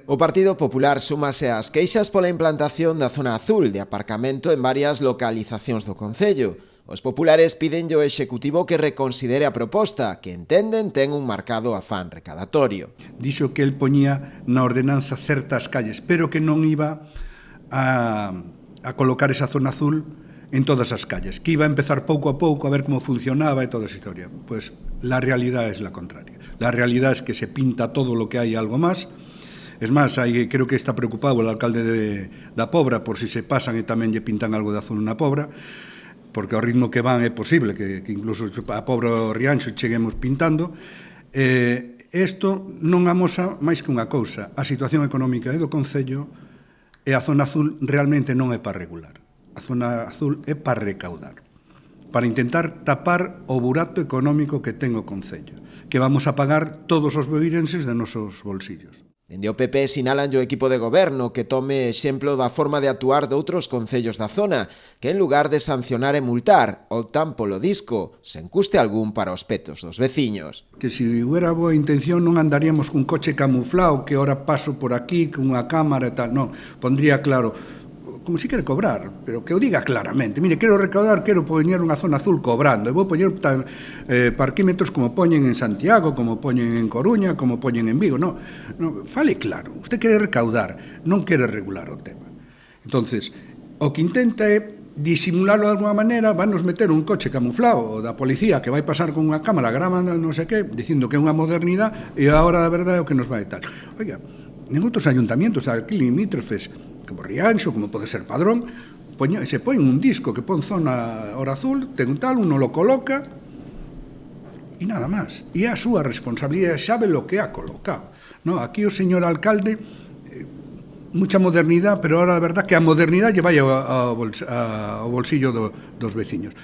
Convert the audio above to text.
O Partido Popular súmase ás queixas pola implantación da zona azul de aparcamento en varias localizacións do concello. Os populares pídenlle ao Executivo que reconsidere a proposta, que entenden ten un marcado afán recadatorio. Dixo que el poñía na ordenanza certas calles, pero que non iba a colocar esa zona azul en todas as calles, que iba a empezar pouco a pouco a ver como funcionaba e toda esa historia. Pues la realidad es la contraria. La realidad es que se pinta todo lo que hai algo más. Es máis, creo que está preocupado o alcalde da Pobra por si se pasan e tamén lle pintan algo de azul na Pobra, porque ao ritmo que van é posible que incluso a Pobra o Rianxo cheguemos pintando. Isto non amosa máis que unha cousa, a situación económica do Concello, e a zona azul realmente non é para regular. A zona azul é para recaudar, para intentar tapar o burato económico que ten o Concello, que vamos a pagar todos os boirenses de nosos bolsillos. Dende o PP sinalan o equipo de goberno que tome exemplo da forma de actuar de outros concellos da zona, que en lugar de sancionar e multar, optan polo disco, sen custe algún para os petos dos veciños. Que se hubiera boa intención non andaríamos cun coche camuflado que ora paso por aquí con unha cámara e tal, non, pondría claro, como se quere cobrar, pero que o diga claramente. Mire, quero recaudar, quero poñer unha zona azul cobrando, e vou poñer parquímetros como poñen en Santiago, como poñen en Coruña, como poñen en Vigo. Non, fale claro, usted quere recaudar, non quere regular o tema. Entonces, o que intenta é disimularlo de alguma maneira, vanos meter un coche camuflado da policía que vai pasar con unha cámara grabando non sei que, dicindo que é unha modernidade, e a hora da verdade é o que nos vai tal. Oiga, en outros ayuntamientos aquí limítrofes, como Rianxo, como pode ser Padrón, se pon un disco que pon zona hora azul, ten un tal, uno lo coloca e nada máis. E a súa responsabilidade, sabe lo que ha colocado. No, aquí o señor alcalde, mucha modernidade, pero ahora a verdad que a modernidade lle vai ao bolsillo dos veciños.